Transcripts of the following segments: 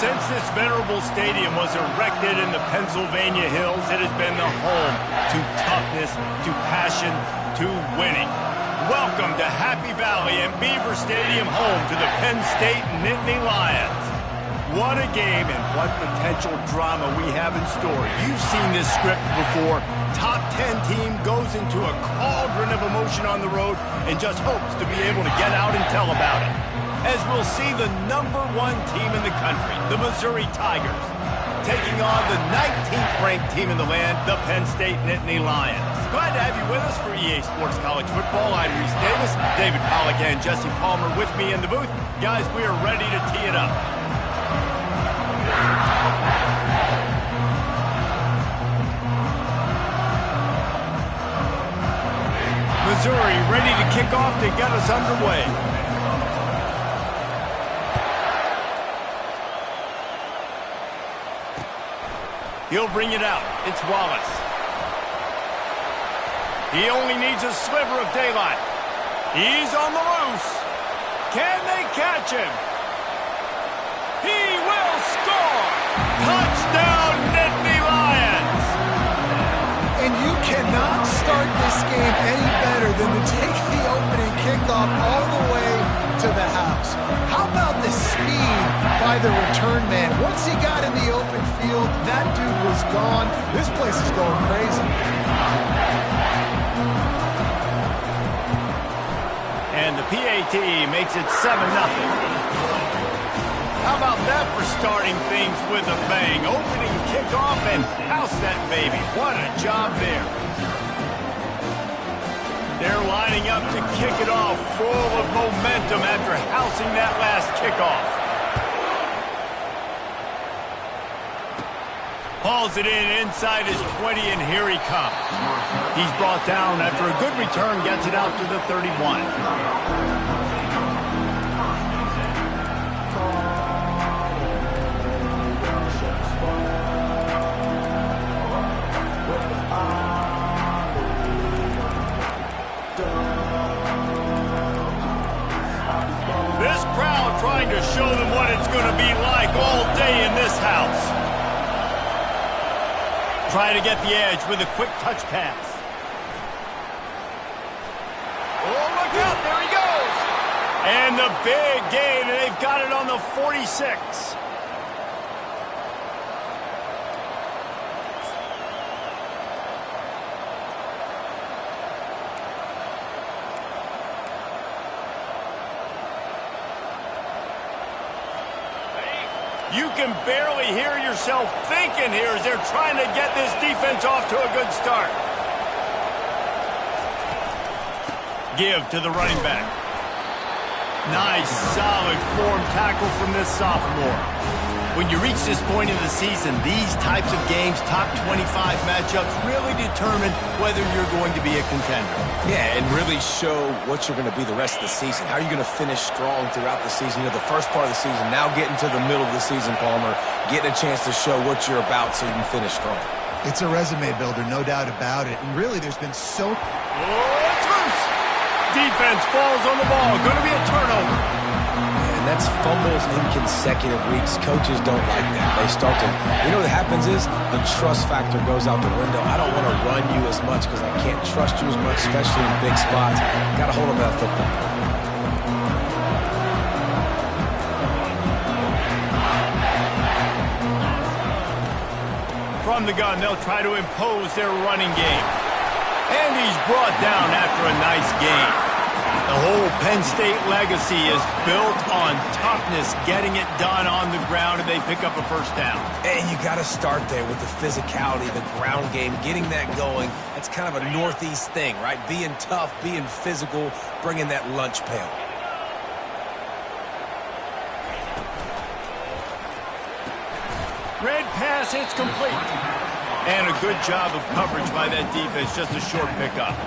Since this venerable stadium was erected in the Pennsylvania Hills, it has been the home to toughness, to passion, to winning. Welcome to Happy Valley and Beaver Stadium, home to the Penn State Nittany Lions. What a game and what potential drama we have in store. You've seen this script before. Top 10 team goes into a cauldron of emotion on the road and just hopes to be able to get out and tell about it. As we'll see the #1 team in the country, the Missouri Tigers, taking on the 19th ranked team in the land, the Penn State Nittany Lions. Glad to have you with us for EA Sports College Football. I'm Reese Davis, David Pollack and Jesse Palmer with me in the booth. Guys, we are ready to tee it up. Missouri ready to kick off to get us underway. He'll bring it out. It's Wallace. He only needs a sliver of daylight. He's on the loose. Can they catch him? He will score! Touchdown, Nittany Lions! And you cannot start this game any better than to take the opening kickoff all the way to the house. How about the speed by the return man? Once he got in the open field, that dude was gone. This place is going crazy. And the PAT makes it 7-0. How about that for starting things with a bang? Opening kickoff and house that baby. What a job there. They're lining up to kick it off, full of momentum after housing that last kickoff. Hauls it in inside his 20, and here he comes. He's brought down after a good return, gets it out to the 31. This crowd trying to show them what it's going to be like all day in this house. Trying to get the edge with a quick touch pass. Oh, look out, there he goes. And the big gain, and they've got it on the 46. You can barely hear yourself thinking here as they're trying to get this defense off to a good start. Give to the running back. Nice, solid form tackle from this sophomore. When you reach this point in the season, these types of games, top 25 matchups, really determine whether you're going to be a contender. Yeah, and really show what you're going to be the rest of the season. How are you going to finish strong throughout the season? You know, the first part of the season, now getting to the middle of the season, Palmer, getting a chance to show what you're about so you can finish strong. It's a resume builder, no doubt about it. And really, there's been so... Oh, it's loose! Defense falls on the ball. Going to be a turnover. And that's fumbles in consecutive weeks. Coaches don't like that. They start to, you know what happens is the trust factor goes out the window. I don't want to run you as much because I can't trust you as much, especially in big spots. Got to hold on to that football. From the gun, they'll try to impose their running game. And he's brought down after a nice gain. The whole Penn State legacy is built on toughness, getting it done on the ground, and they pick up a first down. And you got to start there with the physicality, the ground game, getting that going. That's kind of a Northeast thing, right? Being tough, being physical, bringing that lunch pail. Red pass, it's complete. And a good job of coverage by that defense, just a short pickup.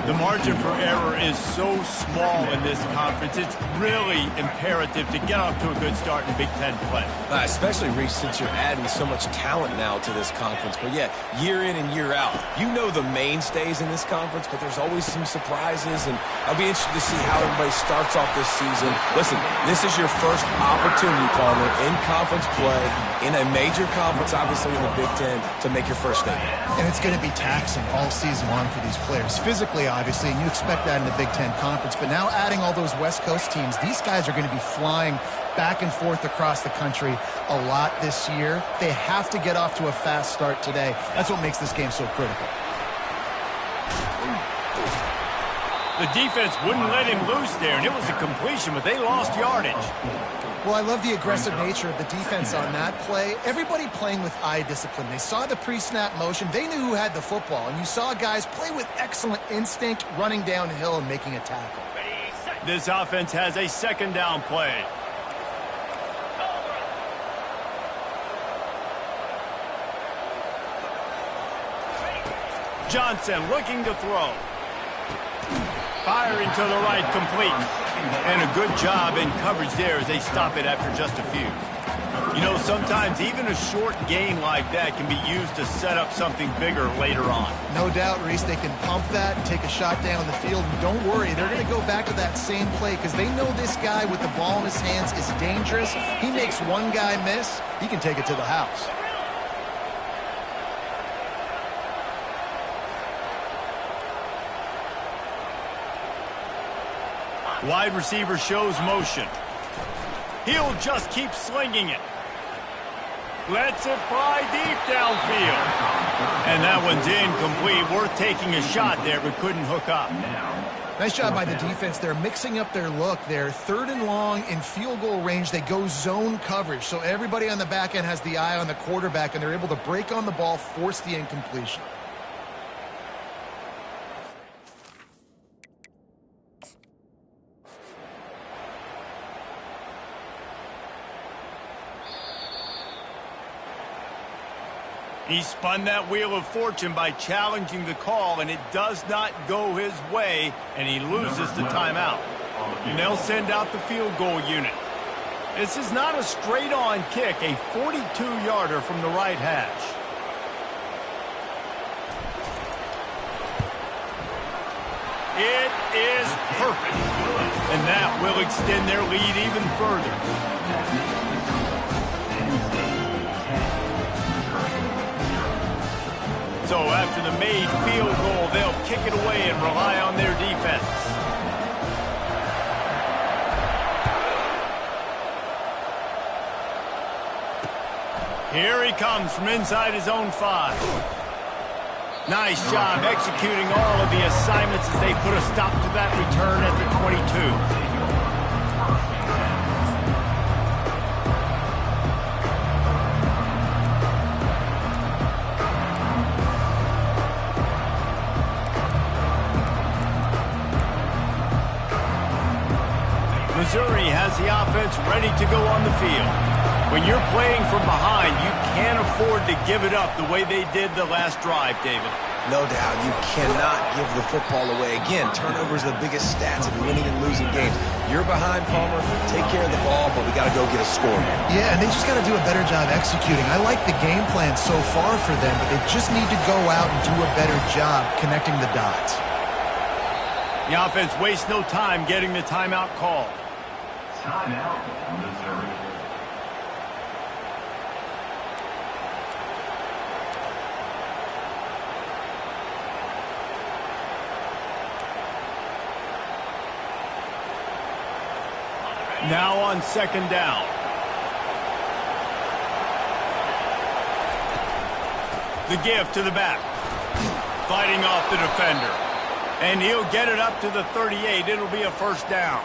The margin for error is so small in this conference. It's really imperative to get off to a good start in Big Ten play. Especially, Reece, since you're adding so much talent now to this conference. But, yeah, year in and year out, you know the mainstays in this conference, but there's always some surprises. And I'll be interested to see how everybody starts off this season. Listen, this is your first opportunity, Palmer, in conference play, in a major conference, obviously in the Big Ten, to make your first statement. And it's going to be taxing all season long for these players. Physically, obviously, and you expect that in the Big Ten Conference. But now adding all those West Coast teams, these guys are going to be flying back and forth across the country a lot this year. They have to get off to a fast start today. That's what makes this game so critical. The defense wouldn't let him loose there, and it was a completion, but they lost yardage. Well, I love the aggressive nature of the defense on that play. Everybody playing with eye discipline. They saw the pre-snap motion. They knew who had the football, and you saw guys play with excellent instinct, running downhill and making a tackle. This offense has a second down play. Johnson looking to throw. Firing to the right, complete. And a good job in coverage there as they stop it after just a few. You know, sometimes even a short gain like that can be used to set up something bigger later on. No doubt, Reece, they can pump that and take a shot down the field. And don't worry, they're going to go back to that same play because they know this guy with the ball in his hands is dangerous. He makes one guy miss, he can take it to the house. Wide receiver shows motion. He'll just keep slinging it. Lets it fly deep downfield. And that one's incomplete. Worth taking a shot there, but couldn't hook up. Nice job by the defense. They're mixing up their look. They're third and long in field goal range. They go zone coverage. So everybody on the back end has the eye on the quarterback, and they're able to break on the ball, force the incompletion. He spun that wheel of fortune by challenging the call, and it does not go his way, and he loses the timeout. And they'll send out the field goal unit. This is not a straight-on kick, a 42-yarder from the right hash. It is perfect, and that will extend their lead even further. So after the made field goal, they'll kick it away and rely on their defense. Here he comes from inside his own 5. Nice job executing all of the assignments as they put a stop to that return at the 22. Missouri has the offense ready to go on the field. When you're playing from behind, you can't afford to give it up the way they did the last drive, David. No doubt. You cannot give the football away. Again, turnovers are the biggest stats in winning and losing games. You're behind, Palmer. Take care of the ball, but we got to go get a score here. Yeah, and they just got to do a better job executing. I like the game plan so far for them, but they just need to go out and do a better job connecting the dots. The offense wastes no time getting the timeout call. Timeout, Missouri. Now on second down. The give to the back. Fighting off the defender. And he'll get it up to the 38. It'll be a first down.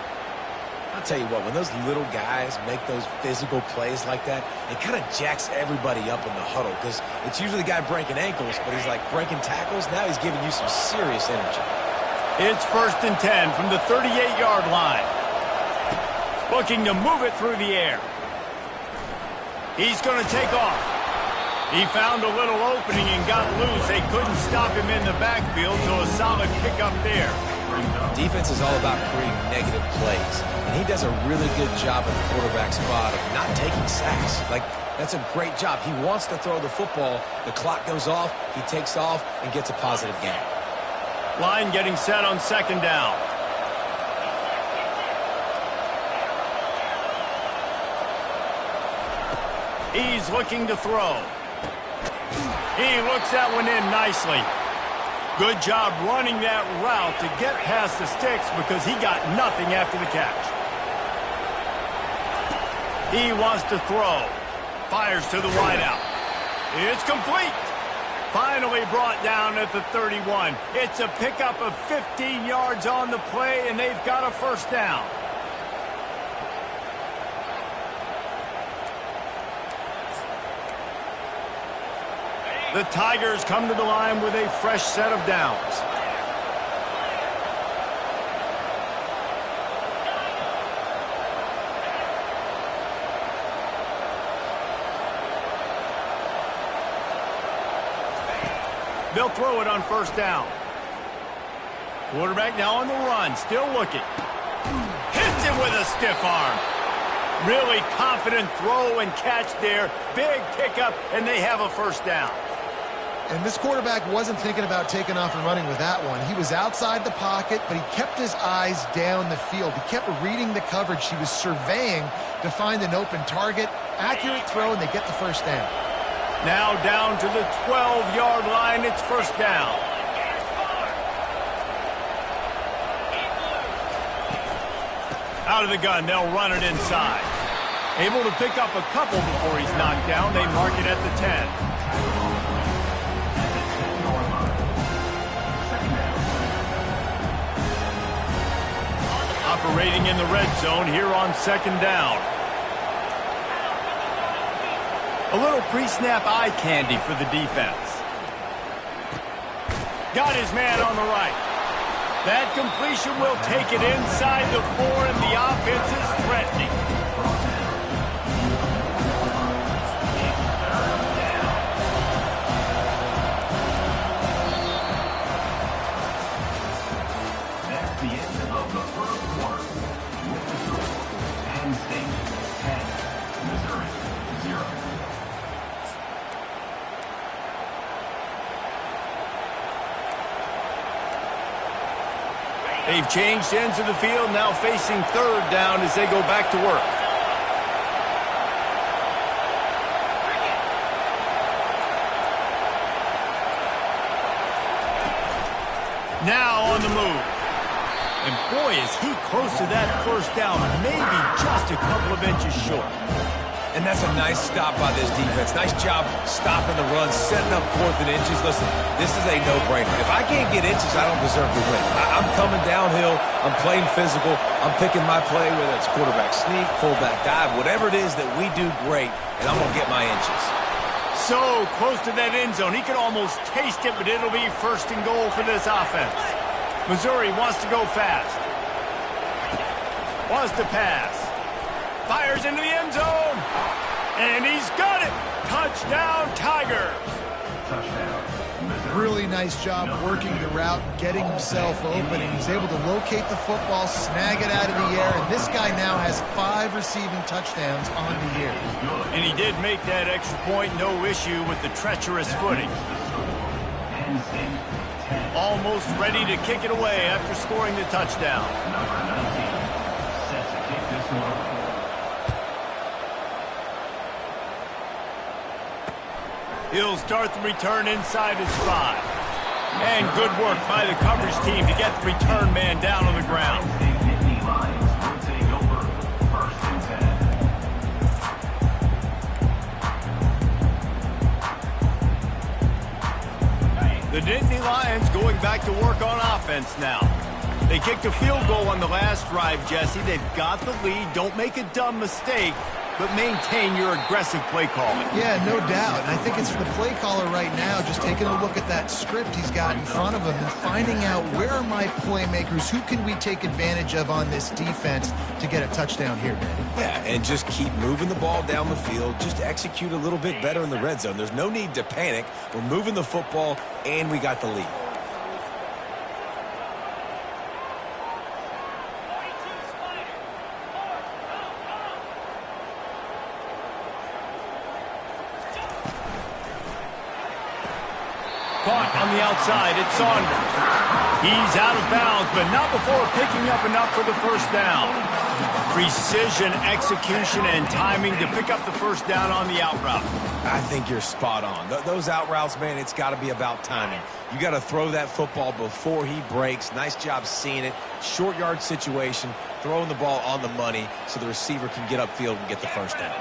I'll tell you what, when those little guys make those physical plays like that, it kind of jacks everybody up in the huddle because it's usually the guy breaking ankles, but he's like breaking tackles. Now he's giving you some serious energy. It's 1st and 10 from the 38-yard line. Looking to move it through the air. He's going to take off. He found a little opening and got loose. They couldn't stop him in the backfield, so a solid pickup there. Defense is all about creating negative plays, and he does a really good job at the quarterback spot of not taking sacks. Like, that's a great job. He wants to throw the football. The clock goes off, he takes off, and gets a positive gain. Line getting set on second down. He's looking to throw. He looks that one in nicely. Good job running that route to get past the sticks because he got nothing after the catch. He wants to throw. Fires to the wideout. It's complete. Finally brought down at the 31. It's a pickup of 15 yards on the play, and they've got a first down. The Tigers come to the line with a fresh set of downs. They'll throw it on first down. Quarterback now on the run, still looking. Hits it with a stiff arm. Really confident throw and catch there. Big pickup, and they have a first down. And this quarterback wasn't thinking about taking off and running with that one. He was outside the pocket, but he kept his eyes down the field. He kept reading the coverage. He was surveying to find an open target. Accurate throw, and they get the first down. Now down to the 12-yard line. It's first down. Out of the gun, they'll run it inside. Able to pick up a couple before he's knocked down. They mark it at the 10. Operating in the red zone here on second down. A little pre-snap eye candy for the defense. Got his man on the right. That completion will take it inside the 4, and the offense is threatening. That's the end of the first quarter. With the score, Penn State 10, Missouri 0. They've changed ends of the field, now facing third down as they go back to work. Now on the move. And boy, is he close to that first down, maybe just a couple of inches short. And that's a nice stop by this defense. Nice job stopping the run, setting up 4th and inches. Listen, this is a no-brainer. If I can't get inches, I don't deserve to win. I'm coming downhill. I'm playing physical. I'm picking my play, whether it's quarterback sneak, fullback dive, whatever it is that we do great, and I'm going to get my inches. So close to that end zone. He could almost taste it, but it'll be first and goal for this offense. Missouri wants to go fast. Wants to pass. Fires into the end zone. And he's got it. Touchdown, Tigers. Touchdown, Missouri. Really nice job working the route, getting himself open, and he's able to locate the football, snag it out of the air, and this guy now has 5 receiving touchdowns on the year. And he did make that extra point, no issue with the treacherous footing. Penn State 10. Almost ready to kick it away after scoring the touchdown. Number 19 set to kick this one away. He'll start the return inside his 5. And good work by the coverage team to get the return man down on the ground. Penn State Nittany Lions will take over first and 10. The Nittany Lions going back to work on offense now. They kicked a field goal on the last drive, Jesse. They've got the lead. Don't make a dumb mistake. but maintain your aggressive play calling. Yeah, no doubt. And I think it's the play caller right now just taking a look at that script he's got in front of him and finding out where are my playmakers, who can we take advantage of on this defense to get a touchdown here, Danny. Yeah, and just keep moving the ball down the field. Just execute a little bit better in the red zone. There's no need to panic. We're moving the football, and we got the lead. Caught on the outside, it's Saunders. He's out of bounds, but not before picking up enough for the first down. Precision, execution, and timing to pick up the first down on the out route. I think you're spot on. Those out routes, man, it's got to be about timing. You got to throw that football before he breaks. Nice job seeing it. Short yard situation, throwing the ball on the money so the receiver can get upfield and get the first down.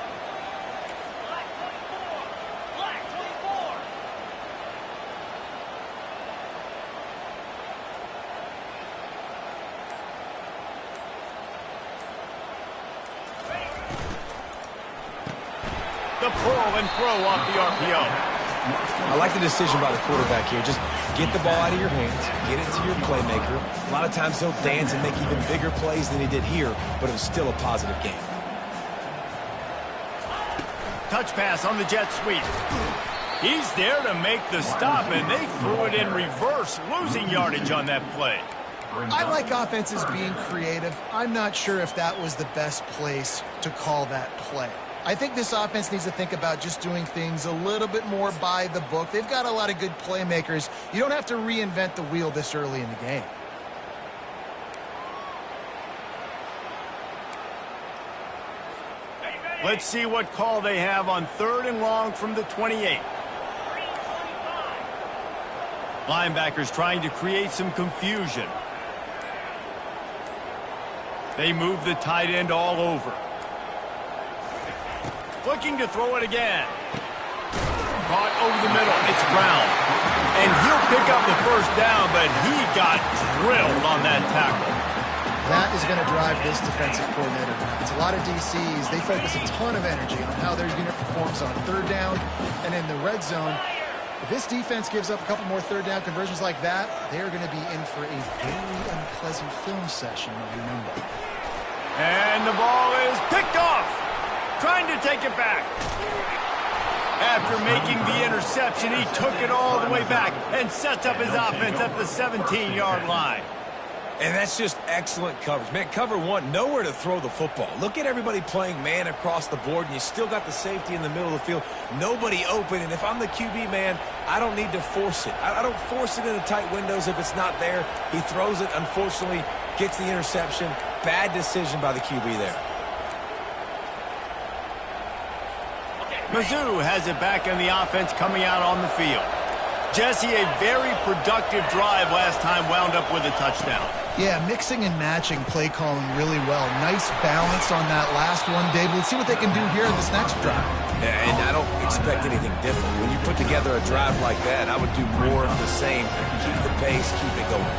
The pull and throw off the RPO. I like the decision by the quarterback here. Just get the ball out of your hands, get it to your playmaker. A lot of times he'll dance and make even bigger plays than he did here, but it was still a positive game. Touch pass on the jet sweep. He's there to make the stop, and they threw it in reverse, losing yardage on that play. I like offenses being creative. I'm not sure if that was the best place to call that play. I think this offense needs to think about just doing things a little bit more by the book. They've got a lot of good playmakers. You don't have to reinvent the wheel this early in the game. Let's see what call they have on 3rd and long from the 28. Linebackers trying to create some confusion. They move the tight end all over. Looking to throw it again. Caught over the middle. It's Brown. And he'll pick up the first down, but he got drilled on that tackle. That is going to drive this defensive coordinator. It's a lot of DCs. They focus a ton of energy on how their unit performs on 3rd down and in the red zone. If this defense gives up a couple more 3rd down conversions like that, they're going to be in for a very unpleasant film session, remember. And the ball is picked off. Trying to take it back. After making the interception, he took it all the way back and sets up his offense at the 17-yard line. And that's just excellent coverage. Man, cover one, nowhere to throw the football. Look at everybody playing man across the board, and you still got the safety in the middle of the field. Nobody open, and if I'm the QB, man, I don't need to force it. I don't force it into tight windows if it's not there. He throws it, unfortunately, gets the interception. Bad decision by the QB there. Mizzou has it back in the offense coming out on the field. Jesse, a very productive drive last time, wound up with a touchdown. Yeah, mixing and matching play calling really well. Nice balance on that last one, Dave. Let's see what they can do here in this next drive. Yeah, and I don't expect anything different. When you put together a drive like that, I would do more of the same. Keep the pace, keep it going.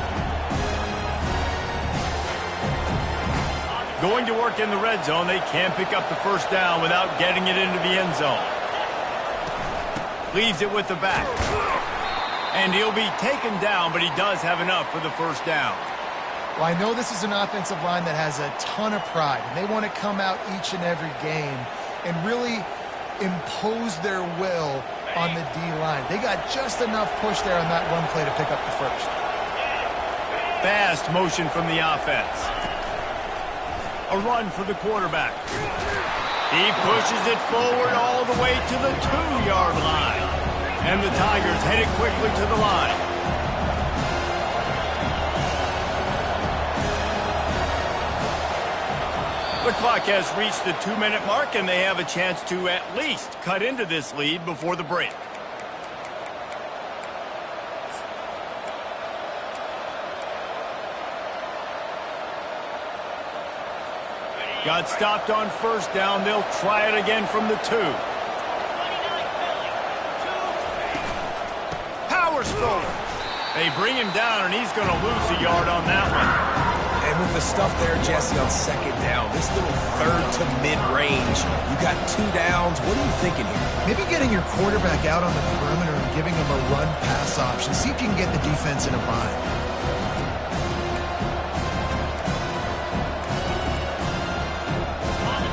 Going to work in the red zone, they can't pick up the first down without getting it into the end zone. Leaves it with the back. And he'll be taken down, but he does have enough for the first down. Well, I know this is an offensive line that has a ton of pride, and they want to come out each and every game and really impose their will on the D-line. They got just enough push there on that run play to pick up the first. Fast motion from the offense. A run for the quarterback. He pushes it forward all the way to the 2-yard line. And the Tigers headed quickly to the line. The clock has reached the 2-minute mark, and they have a chance to at least cut into this lead before the break. Got stopped on first down. They'll try it again from the 2. Powers forward. They bring him down, and he's going to lose a yard on that one. And And with the stuff there, Jesse, on second down, this little third to mid-range, you got 2 downs. What are you thinking here? Maybe getting your quarterback out on the perimeter and giving him a run-pass option. See if you can get the defense in a bind.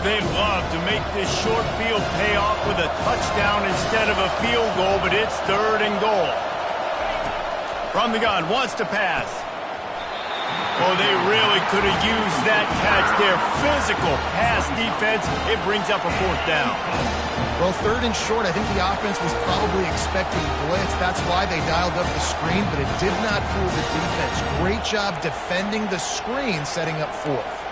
They'd love to make this short field pay off with a touchdown instead of a field goal, but it's 3rd and goal. From the gun, wants to pass. Oh, they really could have used that catch there. Physical pass defense. It brings up a 4th down. Well, 3rd and short, I think the offense was probably expecting blitz. That's why they dialed up the screen, but it did not fool the defense. Great job defending the screen, setting up 4th.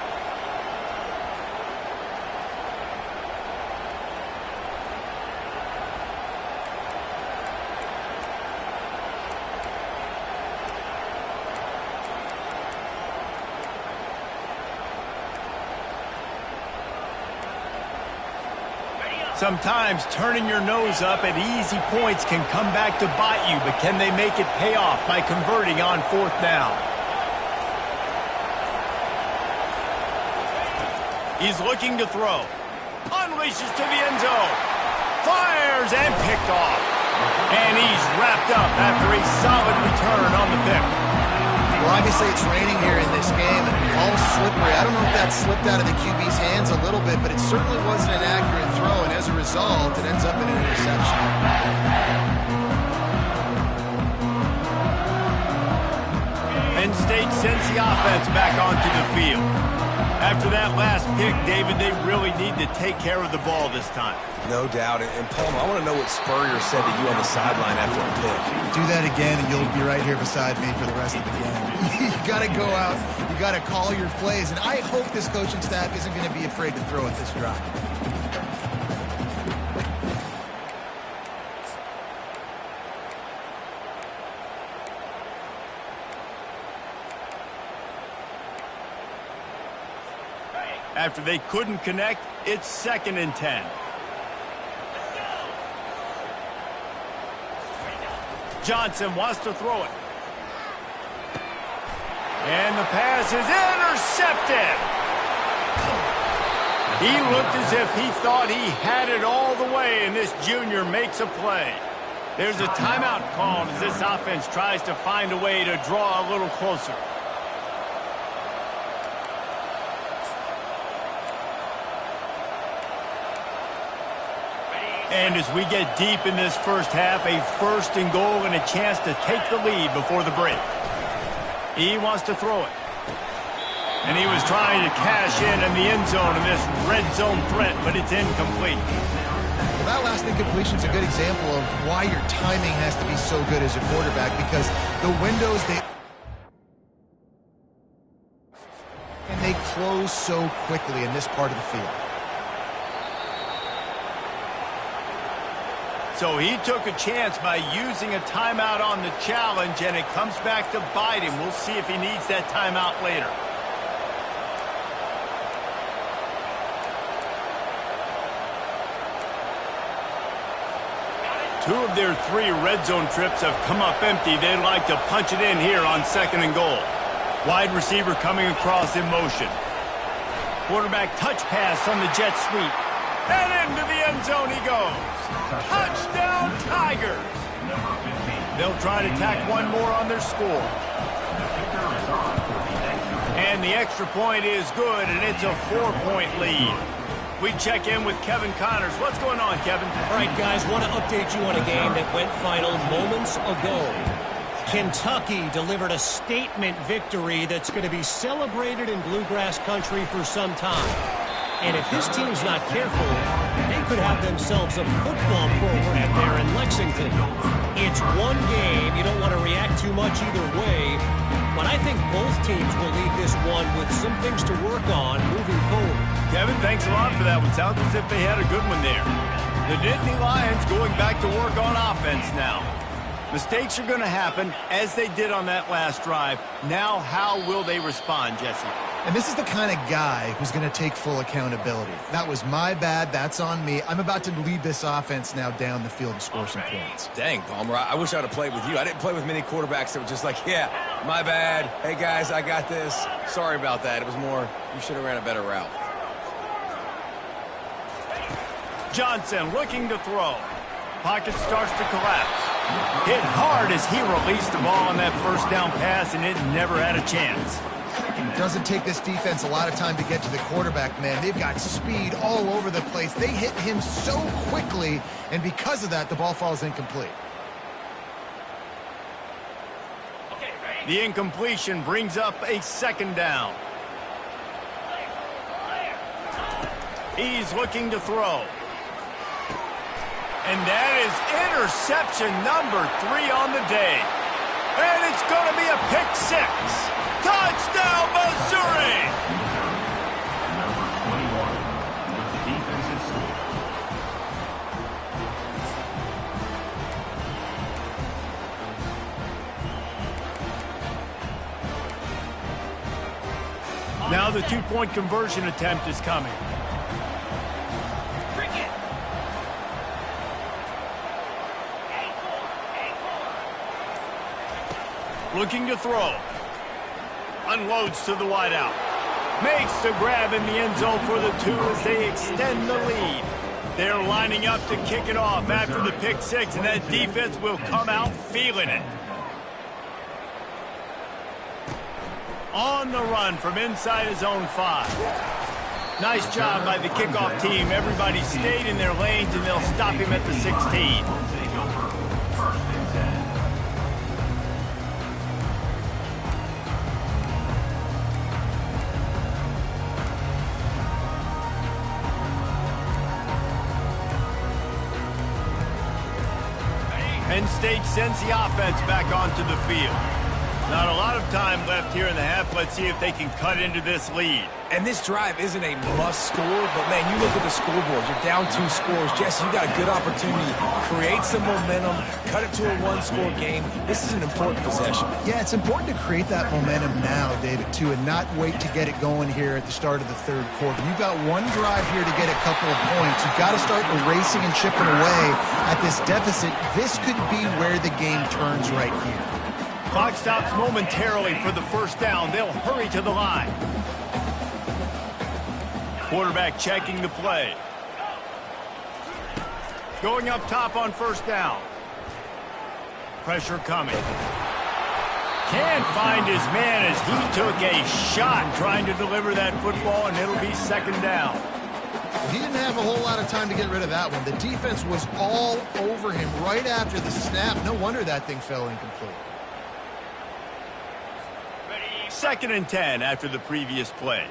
Sometimes turning your nose up at easy points can come back to bite you, but can they make it pay off by converting on 4th down? He's looking to throw. Unleashes to the end zone. Fires and picked off. And he's wrapped up after a solid return on the pick. Well, obviously it's raining here in this game, and all slippery. I don't know if that slipped out of the QB's hands a little bit, but it certainly wasn't an accurate throw, and as a result, it ends up in an interception. Penn State sends the offense back onto the field. After that last pick, David, they really need to take care of the ball this time. No doubt. And Palmer, I want to know what Spurrier said to you on the sideline after the pick. Do that again, and you'll be right here beside me for the rest of the game. You got to go out. You got to call your plays, and I hope this coaching staff isn't going to be afraid to throw at this drive. After they couldn't connect, it's 2nd and 10. Johnson wants to throw it. And the pass is intercepted. He looked as if he thought he had it all the way, and this junior makes a play. There's a timeout called as this offense tries to find a way to draw a little closer. And as we get deep in this first half, a 1st and goal and a chance to take the lead before the break. He wants to throw it. And he was trying to cash in the end zone in this red zone threat, but it's incomplete. Well, that last incompletion is a good example of why your timing has to be so good as a quarterback, because the windows, they close so quickly in this part of the field. So he took a chance by using a timeout on the challenge, and it comes back to bite him. We'll see if he needs that timeout later. Two of their 3 red zone trips have come up empty. They'd like to punch it in here on 2nd and goal. Wide receiver coming across in motion. Quarterback touch pass on the jet sweep. And into the end zone he goes. Touchdown, Tigers. They'll try to tack one more on their score. And the extra point is good, and it's a 4-point lead. We check in with Kevin Connors. What's going on, Kevin? All right, guys, want to update you on a game that went final moments ago. Kentucky delivered a statement victory that's going to be celebrated in Bluegrass country for some time. And if this team's not careful, they could have themselves a football program there in Lexington. It's one game. You don't want to react too much either way. But I think both teams will leave this one with some things to work on moving forward. Kevin, thanks a lot for that one. Sounds as if they had a good one there. The Nittany Lions going back to work on offense now. Mistakes are going to happen, as they did on that last drive. Now, how will they respond, Jesse? And this is the kind of guy who's going to take full accountability. That was my bad. That's on me. I'm about to lead this offense now down the field and score some points. Dang, Palmer, I wish I would have played with you. I didn't play with many quarterbacks that were just like, yeah, my bad. Hey, guys, I got this. Sorry about that. It was more, you should have ran a better route. Johnson looking to throw. Pocket starts to collapse. Hit hard as he released the ball on that first down pass, and it never had a chance. It doesn't take this defense a lot of time to get to the quarterback, man. They've got speed all over the place. They hit him so quickly, and because of that, the ball falls incomplete. The incompletion brings up a second down. He's looking to throw. And that is interception number 3 on the day. And it's going to be a pick 6. Touchdown, Missouri! Number 21 with the defensive score. Now the 2-point conversion attempt is coming. Looking to throw. Unloads to the wideout. Makes the grab in the end zone for the 2 as they extend the lead. They're lining up to kick it off after the pick 6, and that defense will come out feeling it. On the run from inside his own 5. Nice job by the kickoff team. Everybody stayed in their lanes, and they'll stop him at the 16. Will take over 1st and 10. Penn State sends the offense back onto the field. Not a lot of time left here in the half. Let's see if they can cut into this lead. And this drive isn't a must score, but, man, you look at the scoreboard. You're down 2 scores. Jesse, you got a good opportunity. Create some momentum. Cut it to a 1-score game. This is an important possession. Yeah, it's important to create that momentum now, David, too, and not wait to get it going here at the start of the 3rd quarter. You've got one drive here to get a couple of points. You've got to start erasing and chipping away at this deficit. This could be where the game turns right here. Clock stops momentarily for the 1st down. They'll hurry to the line. Quarterback checking the play. Going up top on 1st down. Pressure coming. Can't find his man as he took a shot trying to deliver that football, and it'll be 2nd down. He didn't have a whole lot of time to get rid of that one. The defense was all over him right after the snap. No wonder that thing fell incomplete. 2nd and 10 after the previous play.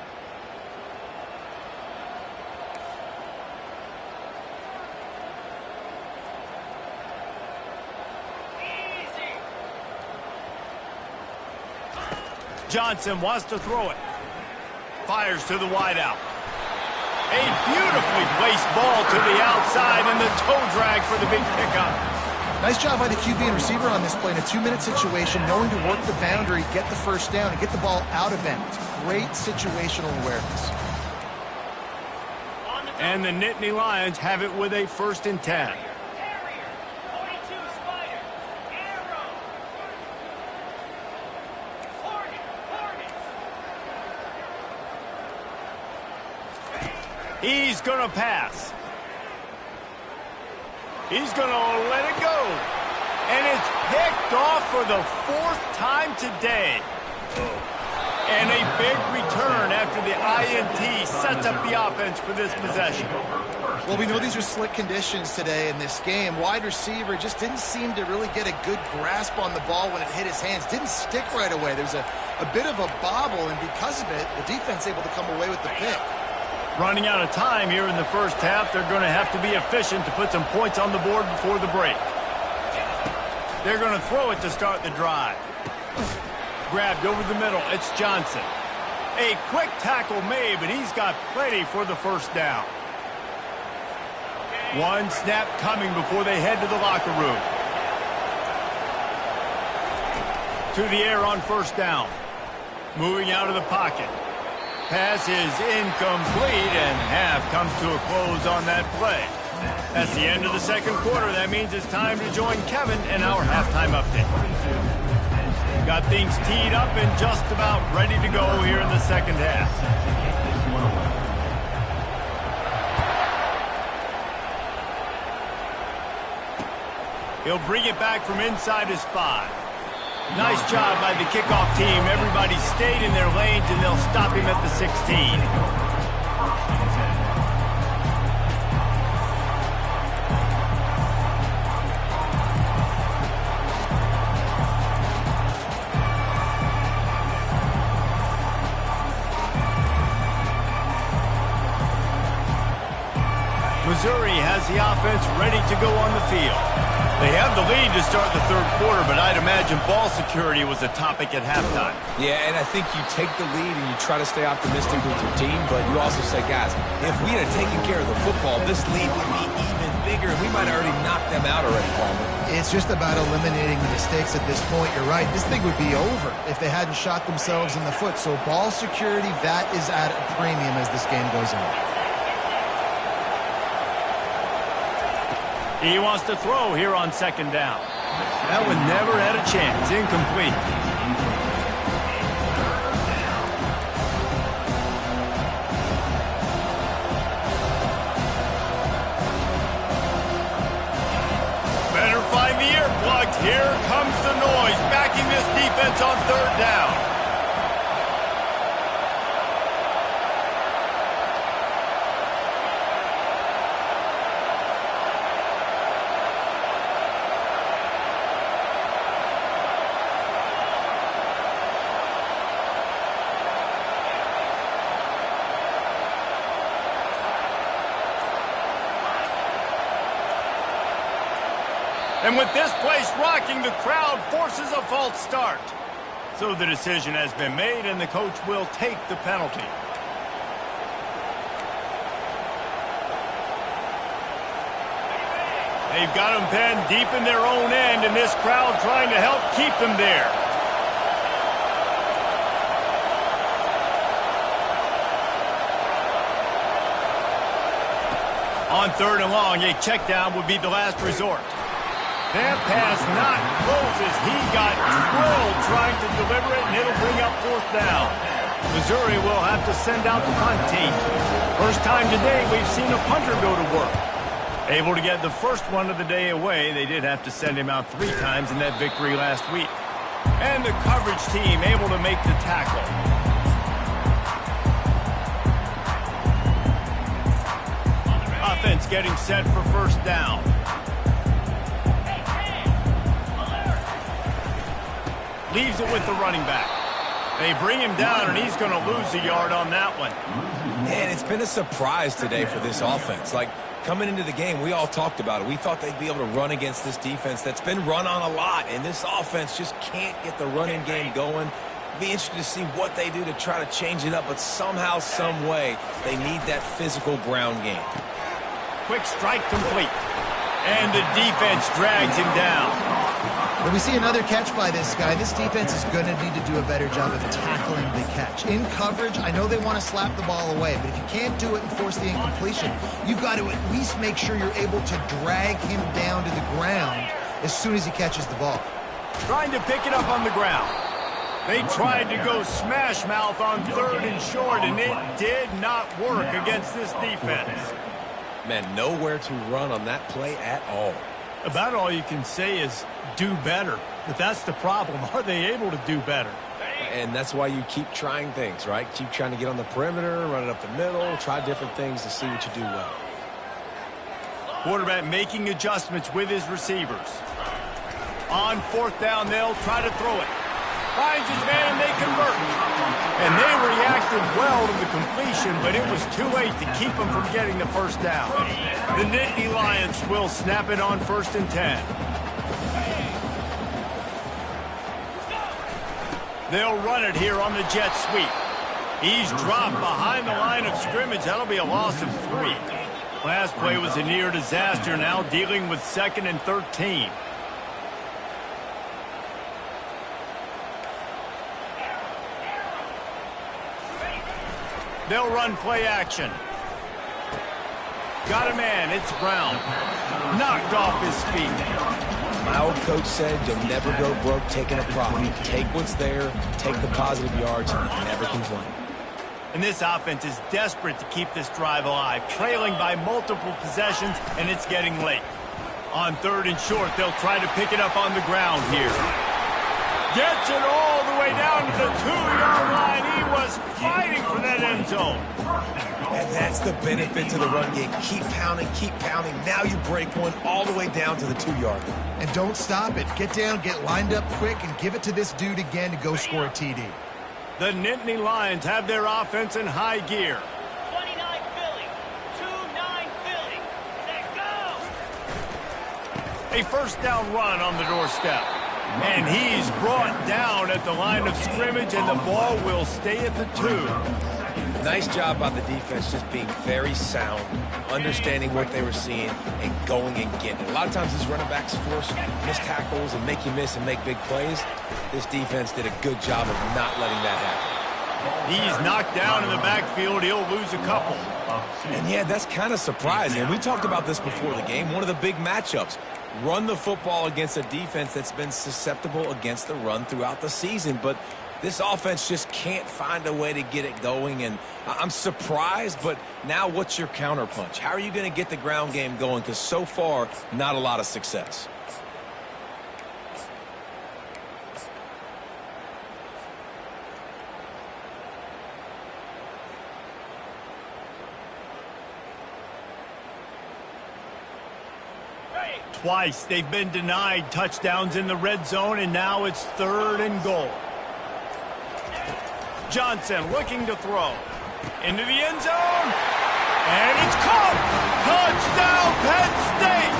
Johnson wants to throw it. Fires to the wideout. A beautifully placed ball to the outside and the toe drag for the big pickup. Nice job by the QB and receiver on this play in a 2-minute situation, knowing to work the boundary, get the 1st down, and get the ball out of bounds. Great situational awareness. And the Nittany Lions have it with a 1st and 10. He's going to pass. He's going to let it go. And it's picked off for the 4th time today. And a big return after the INT sets up the offense for this possession. Well, we know these are slick conditions today in this game. Wide receiver just didn't seem to really get a good grasp on the ball when it hit his hands. Didn't stick right away. There's a bit of a bobble, and because of it, the defense able to come away with the pick. Running out of time here in the 1st half. They're going to have to be efficient to put some points on the board before the break. They're going to throw it to start the drive. Grabbed over the middle. It's Johnson. A quick tackle made, but he's got plenty for the 1st down. One snap coming before they head to the locker room. To the air on 1st down. Moving out of the pocket. pass is incomplete, and half comes to a close on that play. That's the end of the second quarter. That means it's time to join Kevin in our halftime update. Got things teed up and just about ready to go here in the second half. He'll bring it back from inside his 5. Nice job by the kickoff team. Everybody stayed in their lanes, and they'll stop him at the 16. Missouri has the offense ready to go on the field. They have the lead to start the third quarter, but I'd imagine ball security was a topic at halftime. Yeah, and I think you take the lead and you try to stay optimistic with your team, but you also say, guys, if we had taken care of the football, this lead would be even bigger. We might have already knocked them out already, Palmer. It's just about eliminating the mistakes at this point. You're right. This thing would be over if they hadn't shot themselves in the foot. So ball security, that is at a premium as this game goes on. He wants to throw here on second down. That one never had a chance. Incomplete. Better find the earplugs. Here comes the noise, backing this defense on third down. And with this place rocking, the crowd forces a false start. So the decision has been made, and the coach will take the penalty. They've got them penned deep in their own end, and this crowd trying to help keep them there. On third and long, a check down would be the last resort. That pass not close as he got drilled trying to deliver it, and it'll bring up fourth down. Missouri will have to send out the punt team. First time today we've seen a punter go to work. Able to get the first one of the day away. They did have to send him out 3 times in that victory last week. And the coverage team able to make the tackle. Offense getting set for first down. Leaves it with the running back. They bring him down, and he's going to lose a yard on that one. Man, it's been a surprise today for this offense. Like, coming into the game, we all talked about it. We thought they'd be able to run against this defense that's been run on a lot, and this offense just can't get the running game going. Be interested to see what they do to try to change it up, but somehow, some way, they need that physical ground game. Quick strike complete. And the defense drags him down. When we see another catch by this guy, this defense is going to need to do a better job of tackling the catch. In coverage, I know they want to slap the ball away, but if you can't do it and force the incompletion, you've got to at least make sure you're able to drag him down to the ground as soon as he catches the ball. Trying to pick it up on the ground. They tried to go smash mouth on third and short, and it did not work against this defense. Man, nowhere to run on that play at all. About all you can say is do better. But that's the problem. Are they able to do better? And that's why you keep trying things, right? Keep trying to get on the perimeter, run it up the middle, try different things to see what you do well. Quarterback making adjustments with his receivers. On fourth down, they'll try to throw it. Finds his man, they convert. And they reacted well to the completion, but it was too late to keep them from getting the first down. The Nittany Lions will snap it on 1st and 10. They'll run it here on the jet sweep. He's dropped behind the line of scrimmage. That'll be a loss of 3. Last play was a near disaster, now dealing with 2nd and 13. They'll run play action. Got a man, it's Brown. Knocked off his feet. My old coach said you'll never go broke taking a profit. Take what's there, take the positive yards, and never complain. And this offense is desperate to keep this drive alive, trailing by multiple possessions, and it's getting late. On 3rd and short, they'll try to pick it up on the ground here. Gets it all the way down to the 2-yard line. He was fighting for that end zone. And that's the benefit to the run game. Keep pounding, keep pounding. Now you break one all the way down to the 2-yard line. And don't stop it. Get down, get lined up quick, and give it to this dude again to go score a TD. The Nittany Lions have their offense in high gear. 29 Philly, 2-9 Philly. Let's go! A first down run on the doorstep. And he's brought down at the line of scrimmage, and the ball will stay at the 2. Nice job by the defense just being very sound, understanding what they were seeing, and going and getting it. A lot of times these running backs force missed tackles and make you miss and make big plays. This defense did a good job of not letting that happen. He's knocked down in the backfield. He'll lose a couple. And yeah, that's kind of surprising. We talked about this before the game. One of the big matchups. Run the football against a defense that's been susceptible against the run throughout the season. But this offense just can't find a way to get it going. And I'm surprised, but now what's your counterpunch? How are you going to get the ground game going? Because so far, not a lot of success. Twice they've been denied touchdowns in the red zone, and now it's 3rd and goal. Johnson looking to throw. Into the end zone. And it's caught. Touchdown, Penn State.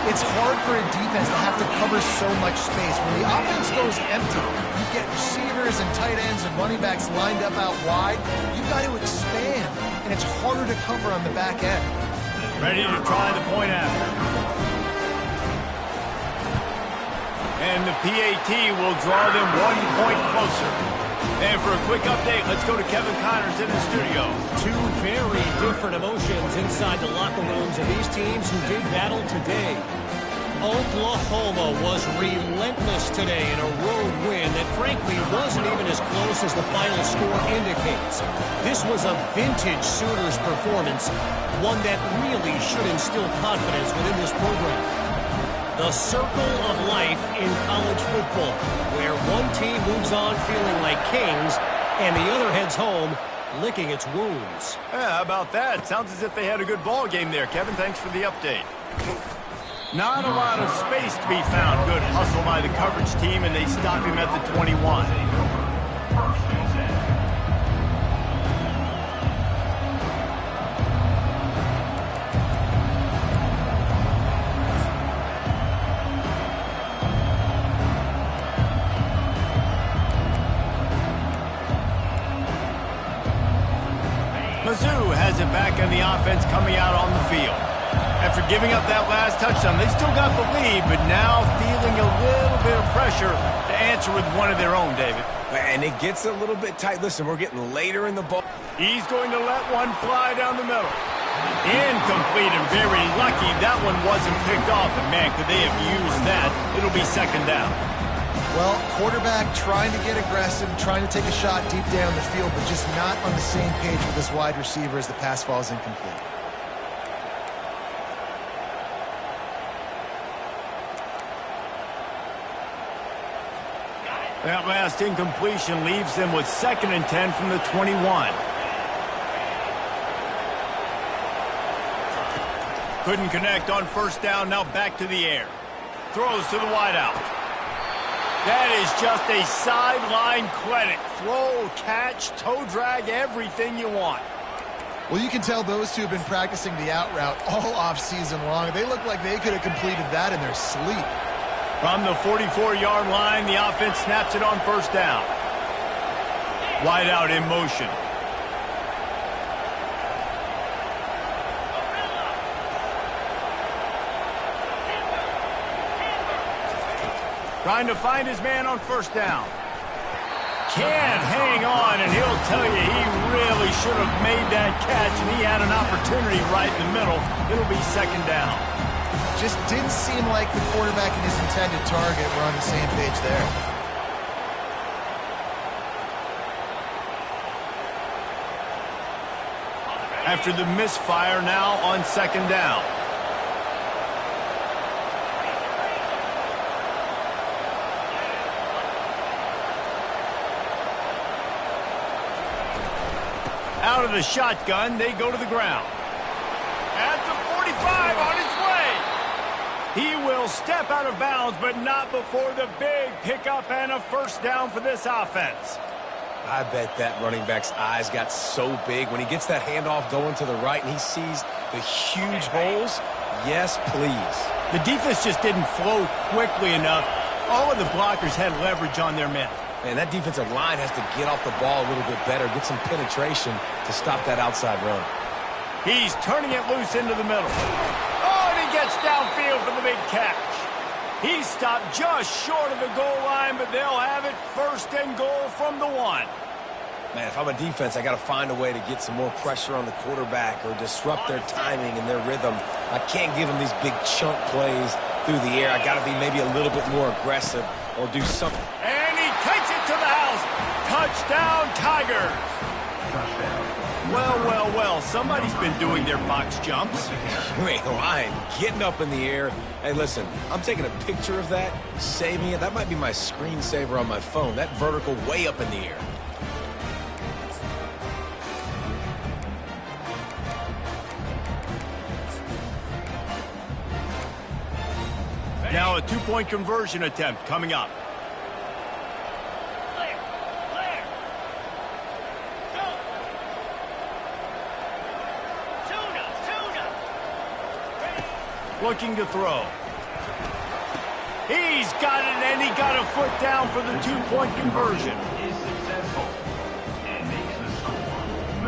It's hard for a defense to have to cover so much space. When the offense goes empty, you get receivers and tight ends and running backs lined up out wide. You've got to expand, and it's harder to cover on the back end. Ready to try the point after. And the PAT will draw them 1 point closer. And for a quick update, let's go to Kevin Connors in the studio. 2 very different emotions inside the locker rooms of these teams who did battle today. Oklahoma was relentless today in a road win that frankly wasn't even as close as the final score indicates. This was a vintage Sooners performance, one that really should instill confidence within this program. The circle of life in college football, where one team moves on feeling like kings and the other heads home licking its wounds. Yeah, how about that? Sounds as if they had a good ball game there. Kevin, thanks for the update. Not a lot of space to be found. Good hustle by the coverage team, and they stop him at the 21. Mizzou has it back in the offense coming out on the field. After giving up that last touchdown, they still got the lead, but now feeling a little bit of pressure to answer with one of their own, David. And it gets a little bit tight. Listen, we're getting later in the ball. He's going to let one fly down the middle. Incomplete, and very lucky that one wasn't picked off. And man, could they have used that? It'll be 2nd down. Well, quarterback trying to get aggressive, trying to take a shot deep down the field, but just not on the same page with this wide receiver as the pass falls incomplete. That last incompletion leaves them with 2nd and 10 from the 21. Couldn't connect on 1st down, now back to the air. Throws to the wideout. That is just a sideline clinic. Throw, catch, toe drag, everything you want. Well, you can tell those two have been practicing the out route all off-season long. They look like they could have completed that in their sleep. From the 44-yard line, the offense snaps it on 1st down. Wide out in motion. Trying to find his man on 1st down. Can't hang on, and he'll I'll tell you, he really should have made that catch, and he had an opportunity right in the middle. It'll be second down. Just didn't seem like the quarterback and his intended target were on the same page there. After the misfire, now on second down. Out of the shotgun, they go to the ground. At the 45, on his way. He will step out of bounds, but not before the big pickup and a first down for this offense. I bet that running back's eyes got so big when he gets that handoff going to the right and he sees the huge holes. Yes, please. The defense just didn't flow quickly enough. All of the blockers had leverage on their men. Man, that defensive line has to get off the ball a little bit better, get some penetration to stop that outside run. He's turning it loose into the middle. Oh, and he gets downfield for the big catch. He stopped just short of the goal line, but they'll have it first and goal from the 1. Man, if I'm a defense, I got to find a way to get some more pressure on the quarterback or disrupt their timing and their rhythm. I can't give them these big chunk plays through the air. I got to be maybe a little bit more aggressive or do something. And he takes it to the house. Touchdown, Tigers. Well, well, well, somebody's been doing their box jumps. You ain't lying. Getting up in the air. Hey, listen, I'm taking a picture of that, saving it. That might be my screensaver on my phone. That vertical way up in the air. Now a two-point conversion attempt coming up. Looking to throw. He's got it, and he got a foot down for the two-point conversion.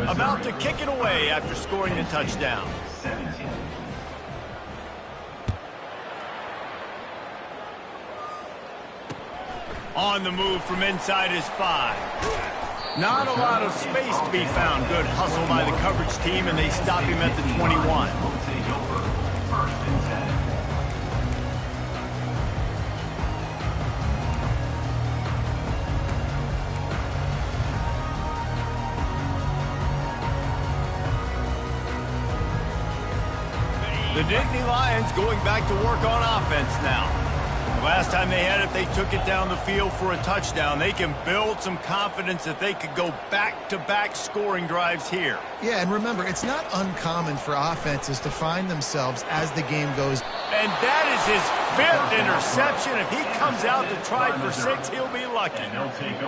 About to kick it away after scoring the touchdown. On the move from inside his 5. Not a lot of space to be found. Good hustle by the coverage team, and they stop him at the 21. The Nittany Lions going back to work on offense now. The last time they had it, they took it down the field for a touchdown. They can build some confidence that they could go back-to-back scoring drives here. Yeah, and remember, it's not uncommon for offenses to find themselves as the game goes. And that is his 5th interception. If he comes out to try for 6, he'll be lucky.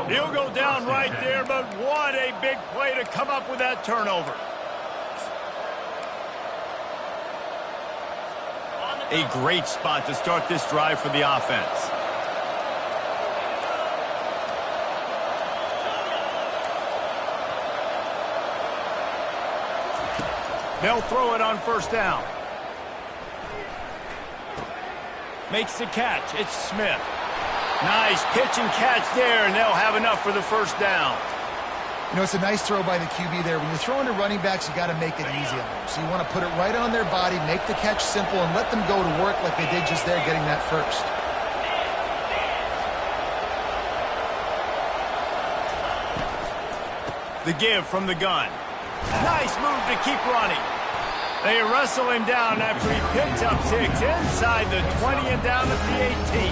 He'll go down right there, but what a big play to come up with that turnover. A great spot to start this drive for the offense. They'll throw it on first down. Makes the catch. It's Smith. Nice pitch and catch there, and they'll have enough for the first down. You know, it's a nice throw by the QB there. When you're throwing to running backs, you got to make it easy on them. So you want to put it right on their body, make the catch simple, and let them go to work like they did just there, getting that first. The give from the gun. Nice move to keep running. They wrestle him down after he picks up 6 inside the 20 and down at the 18.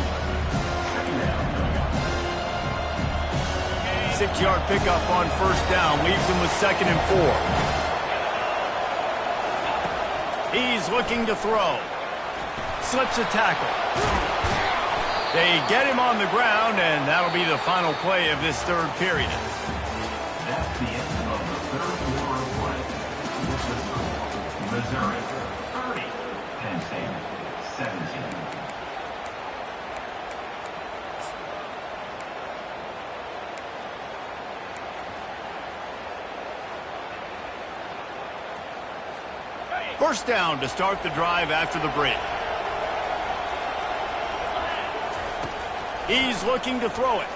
6-yard pickup on first down leaves him with 2nd and 4. He's looking to throw. Slips a tackle. They get him on the ground, and that'll be the final play of this 3rd period. That's the end of the 3rd quarter of play. Missouri 30, Penn State 17. First down to start the drive after the break. He's looking to throw it.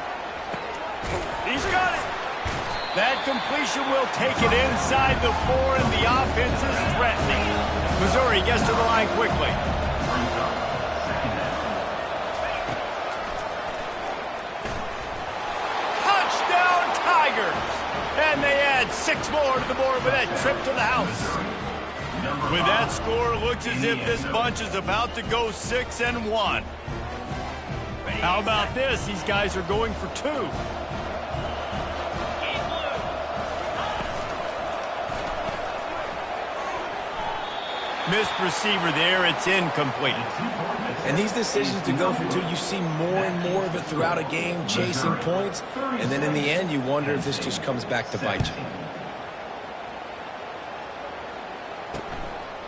He's got it. That completion will take it inside the 4, and the offense is threatening. Missouri gets to the line quickly. Touchdown, Tigers! And they add 6 more to the board with that trip to the house. With that score, it looks as if this bunch is about to go 6-1. How about this? These guys are going for 2. Missed receiver there. It's incomplete. And these decisions to go for 2, you see more and more of it throughout a game, chasing points. And then in the end, you wonder if this just comes back to bite you.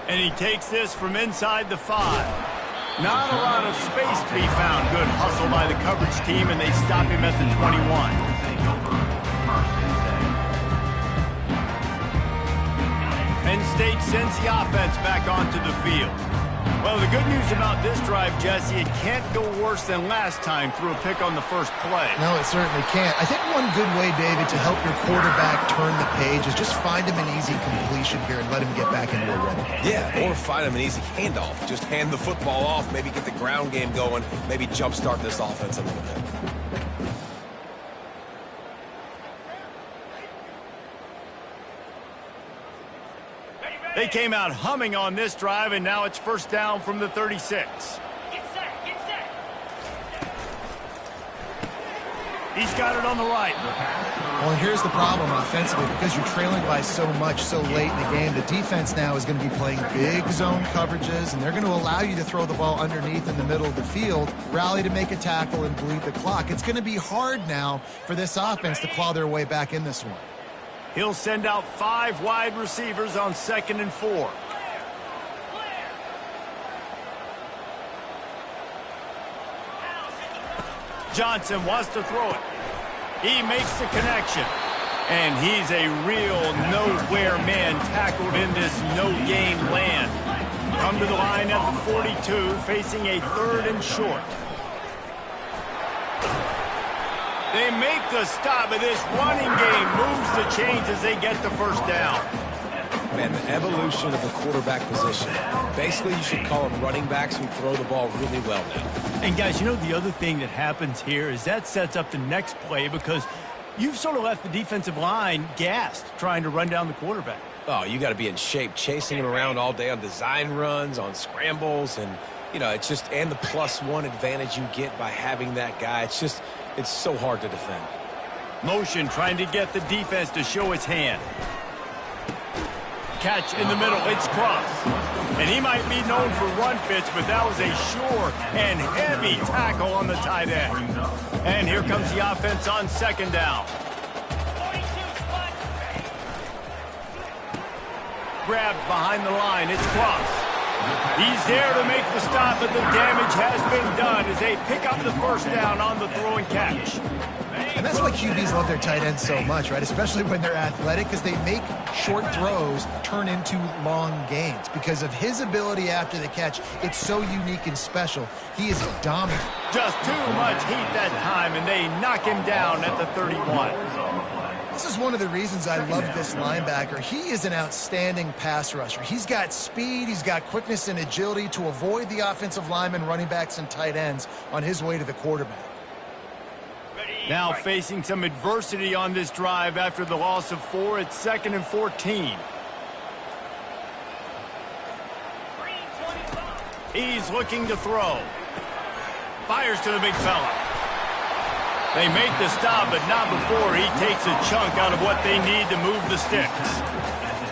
And he takes this from inside the 5. Not a lot of space to be found. Good hustle by the coverage team, and they stop him at the 21. Penn State sends the offense back onto the field. Well, the good news about this drive, Jesse, it can't go worse than last time through a pick on the first play. No, it certainly can't. I think one good way, David, to help your quarterback turn the page is just find him an easy completion here and let him get back into a rhythm. Yeah, or find him an easy handoff. Just hand the football off, maybe get the ground game going, maybe jumpstart this offense a little bit. They came out humming on this drive, and now it's first down from the 36. Get set, get set. He's got it on the right. Well, and here's the problem offensively. Because you're trailing by so much so late in the game, the defense now is going to be playing big zone coverages, and they're going to allow you to throw the ball underneath in the middle of the field, rally to make a tackle, and bleed the clock. It's going to be hard now for this offense to claw their way back in this one. He'll send out 5 wide receivers on 2nd and 4. Johnson wants to throw it. He makes the connection. And he's a real nowhere man tackled in this no-game land. Come to the line at the 42, facing a 3rd and short. They make the stop, but this running game moves the chains as they get the first down. Man, the evolution of the quarterback position. Basically, you should call them running backs who throw the ball really well now. And, guys, you know the other thing that happens here is that sets up the next play because you've sort of left the defensive line gassed trying to run down the quarterback. Oh, you got to be in shape, chasing him around all day on design runs, on scrambles, and, you know, it's just, and the +1 advantage you get by having that guy. It's so hard to defend. Motion trying to get the defense to show its hand. Catch in the middle. It's Cross. And he might be known for run fits, but that was a sure and heavy tackle on the tight end. And here comes the offense on 2nd down. Grabbed behind the line. It's Cross. He's there to make the stop, but the damage has been done as they pick up the first down on the throw and catch. And that's why QBs love their tight ends so much, right? Especially when they're athletic, because they make short throws turn into long gains. Because of his ability after the catch, it's so unique and special. He is dominant. Just too much heat that time, and they knock him down at the 31. This is one of the reasons I love this linebacker. He is an outstanding pass rusher. He's got speed, he's got quickness and agility to avoid the offensive linemen, running backs, and tight ends on his way to the quarterback. Now facing some adversity on this drive after the loss of 4 at 2nd and 14. He's looking to throw. Fires to the big fella. They make the stop, but not before he takes a chunk out of what they need to move the sticks.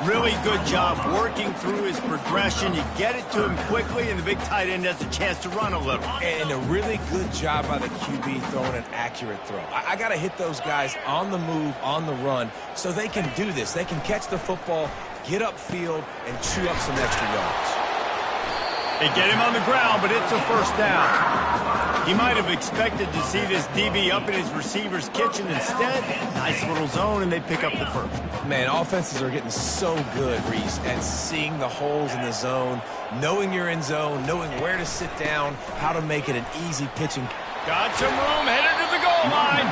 Really good job working through his progression. You get it to him quickly, and the big tight end has a chance to run a little. And a really good job by the QB throwing an accurate throw. I got to hit those guys on the move, on the run, so they can do this. They can catch the football, get upfield, and chew up some extra yards. They get him on the ground, but it's a first down. He might have expected to see this DB up in his receiver's kitchen. Instead, nice little zone, and they pick up the first. Man, offenses are getting so good, Reese, at seeing the holes in the zone, knowing you're in zone, knowing where to sit down, how to make it an easy pitching. Got some room, headed to the goal line.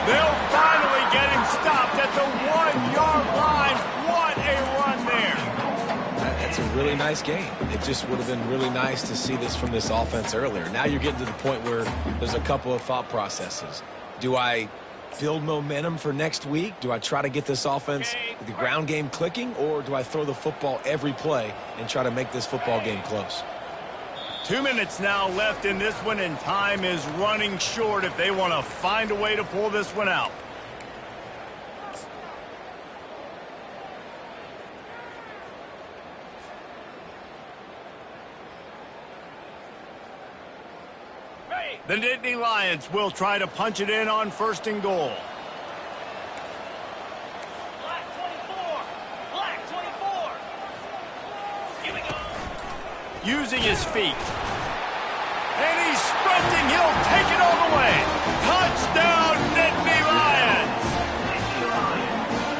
They'll finally get him stopped at the 1-yard line. What a run there. That's a really nice game. It just would have been really nice to see this from this offense earlier. Now you're getting to the point where there's a couple of thought processes. Do I build momentum for next week? Do I try to get this offense, the ground game clicking, or do I throw the football every play and try to make this football game close? 2 minutes now left in this one, and time is running short if they want to find a way to pull this one out. The Nittany Lions will try to punch it in on 1st and goal. Black 24. Black 24. Here we go. Using his feet. And he's sprinting. He'll take it all the way. Touchdown, Nittany Lions.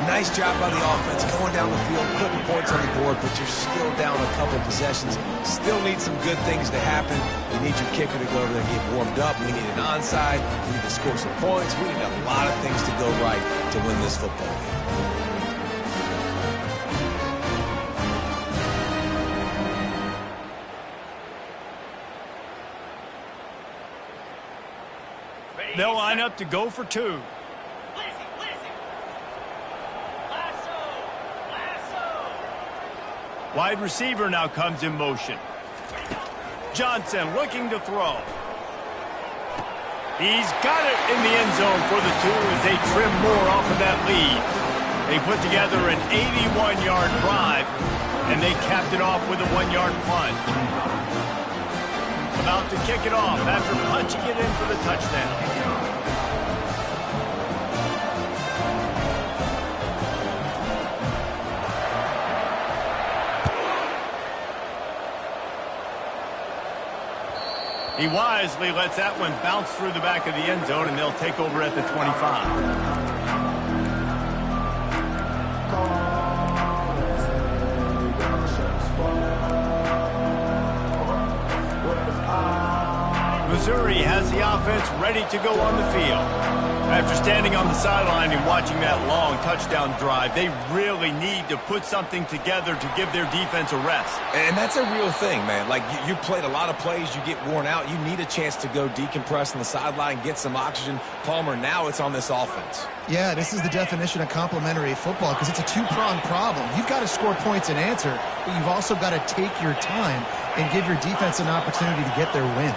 Nice job by the offense, going down the field, putting points on the board, but you're still down a couple possessions. Still need some good things to happen. You need your kicker to go over there and get warmed up. We need an onside. We need to score some points. We need a lot of things to go right to win this football game. They'll line up to go for 2. Wide receiver now comes in motion. Johnson looking to throw. He's got it in the end zone for the 2 as they trim more off of that lead. They put together an 81-yard drive, and they capped it off with a 1-yard punt. About to kick it off after punching it in for the touchdown. He wisely lets that one bounce through the back of the end zone, and they'll take over at the 25. Missouri has the offense ready to go on the field. After standing on the sideline and watching that long touchdown drive, they really need to put something together to give their defense a rest. And that's a real thing, man. Like, you played a lot of plays, you get worn out. You need a chance to go decompress on the sideline, get some oxygen. Palmer, now it's on this offense. Yeah, this is the definition of complementary football because it's a two-pronged problem. You've got to score points and answer, but you've also got to take your time and give your defense an opportunity to get their win.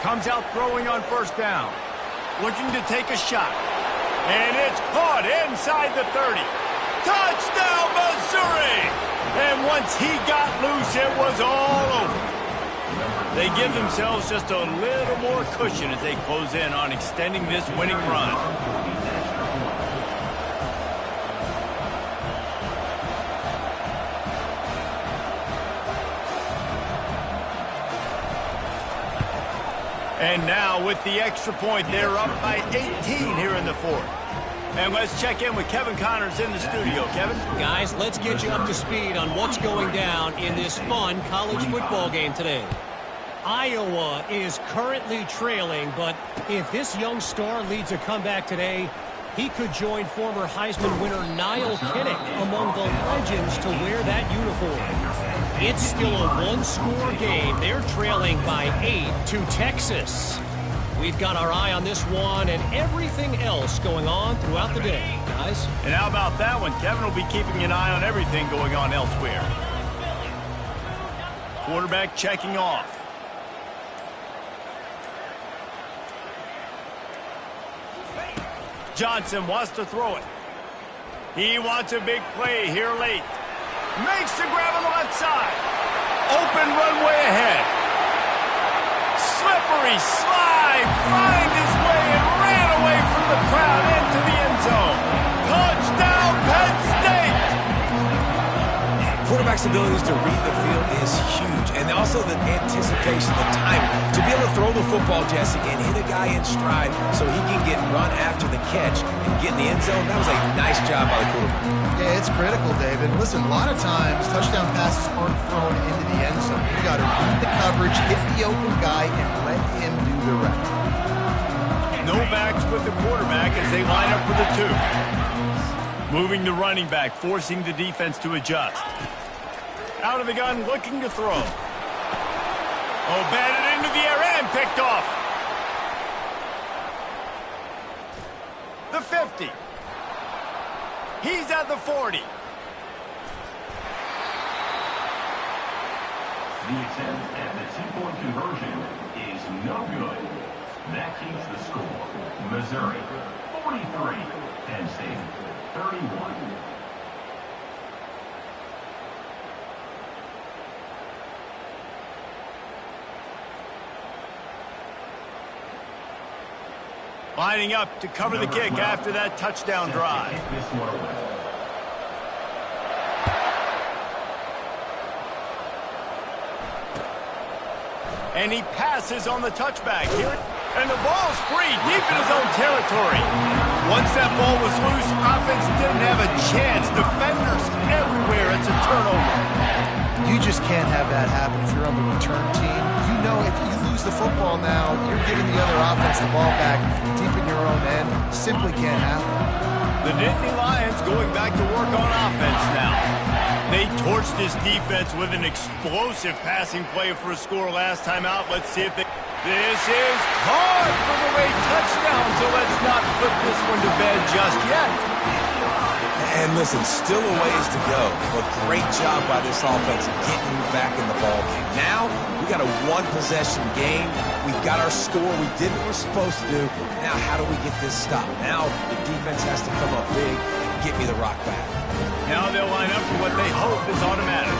Comes out throwing on 1st down. Looking to take a shot. And it's caught inside the 30. Touchdown, Missouri! And once he got loose, it was all over. They give themselves just a little more cushion as they close in on extending this winning run. And now with the extra point, they're up by 18 here in the 4th. And let's check in with Kevin Connors in the studio. Kevin? Guys, let's get you up to speed on what's going down in this fun college football game today. Iowa is currently trailing, but if this young star leads a comeback today, he could join former Heisman winner Niall Kinnick among the legends to wear that uniform. It's still a one-score game. They're trailing by 8 to Texas. We've got our eye on this one and everything else going on throughout the day, guys. And how about that one? Kevin will be keeping an eye on everything going on elsewhere. Quarterback checking off. Johnson wants to throw it. He wants a big play here late. Makes the grab on the left side. Open runway ahead. Slippery slide. Find his way and ran away from the crowd into the end zone. Touchdown, Penn State. Quarterback's abilities to read the field is huge. And also the anticipation, the timing. To be able to throw the football, Jesse, and hit a guy in stride so he can get run after the catch and get in the end zone, that was a nice job by the quarterback. Yeah, it's critical, David. Listen, a lot of times touchdown passes aren't thrown into the end zone. You got to read the coverage, hit the open guy, and let him do the rest. No backs with the quarterback as they line up for the 2. Moving the running back, forcing the defense to adjust. Out of the gun, looking to throw. Oh, batted into the air and picked off. The 50. He's at the 40. The attempt at the 2-point conversion is no good. That keeps the score. Missouri, 43. Penn State, 31. Lining up to cover the kick after that touchdown drive. And he passes on the touchback here. And the ball's free deep in his own territory. Once that ball was loose, offense didn't have a chance. Defenders everywhere. It's a turnover. You just can't have that happen if you're on the return team. You know if you lose the football now, you're giving the other offense the ball back deep in your own end. Simply can't happen. The Nittany Lions going back to work on offense now. They torched this defense with an explosive passing play for a score last time out. Let's see if they... This is caught for the late touchdown, so let's not put this one to bed just yet. And listen, still a ways to go, but great job by this offense getting back in the ballgame. Now, we got a one-possession game. We got our score. We did what we're supposed to do. Now, how do we get this stopped? Now, the defense has to come up big and get me the rock back. Now they'll line up for what they hope is automatic.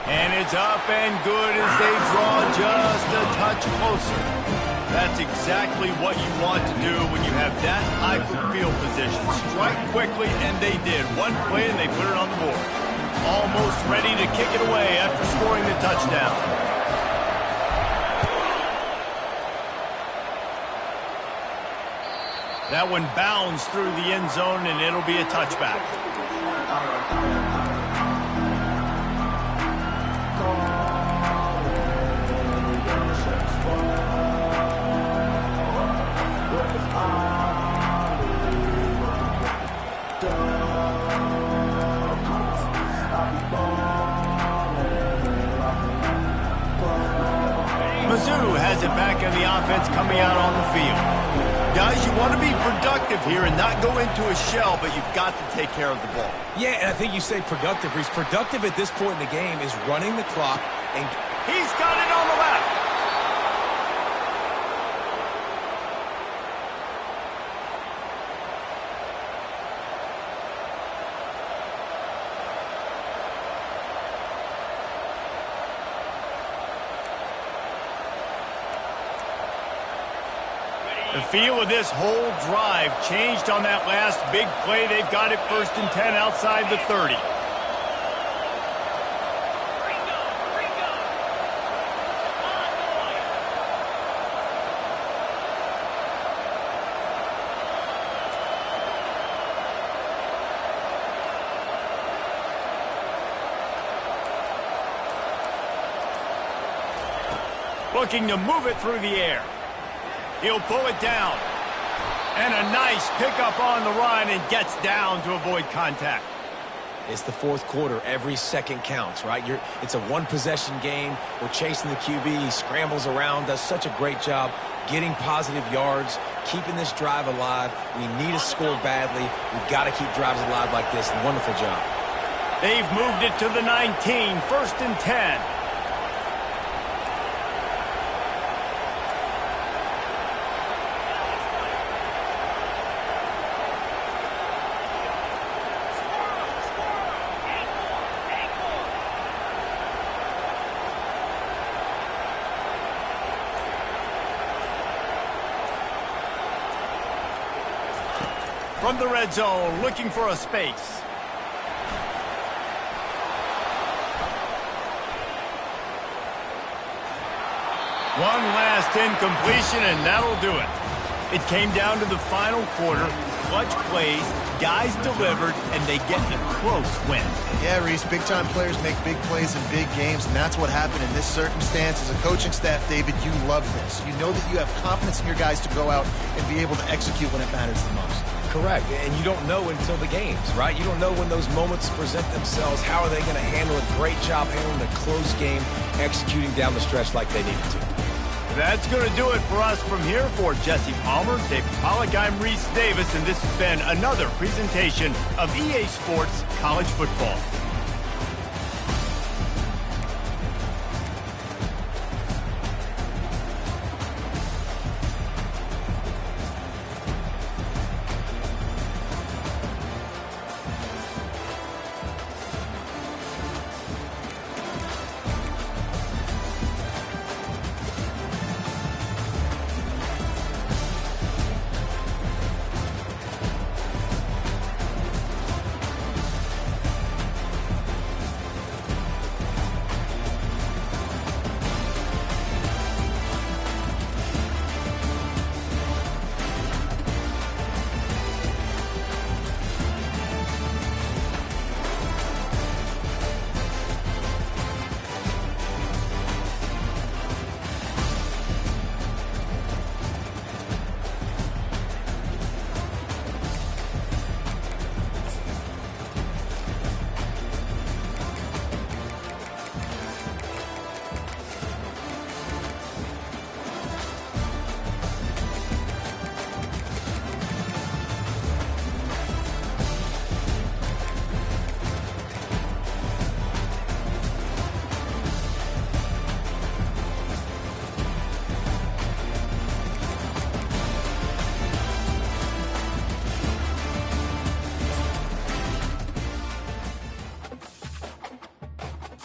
And it's up and good as they draw just a touch closer. That's exactly what you want to do when you have that type of field position. Strike quickly, and they did. One play, and they put it on the board. Almost ready to kick it away after scoring the touchdown. That one bounds through the end zone, and it'll be a touchback. Mizzou has it back in the offense coming out on the field. Guys, you want to be productive here and not go into a shell, but you've got to take care of the ball. Yeah, and I think you say productive. He's productive at this point in the game is running the clock. And he's got it on the left. The feel of this whole drive changed on that last big play. They've got it 1st and 10 outside the 30. Looking to move it through the air. He'll pull it down. And a nice pickup on the run and gets down to avoid contact. It's the 4th quarter. Every second counts, right? It's a one-possession game. We're chasing the QB. He scrambles around, does such a great job getting positive yards, keeping this drive alive. We need a score badly. We've got to keep drives alive like this. Wonderful job. They've moved it to the 19, 1st and 10. From the red zone, looking for a space. One last incompletion, and that'll do it. It came down to the final quarter, clutch plays, guys delivered, and they get a close win. Yeah, Reese, big-time players make big plays in big games, and that's what happened in this circumstance. As a coaching staff, David, you love this. You know that you have confidence in your guys to go out and be able to execute when it matters the most. Correct, and you don't know until the games, right? You don't know when those moments present themselves. How are they going to handle it? Great job handling a close game, executing down the stretch like they needed to. That's going to do it for us from here. For Jesse Palmer, David Pollack, I'm Reese Davis, and this has been another presentation of EA Sports College Football.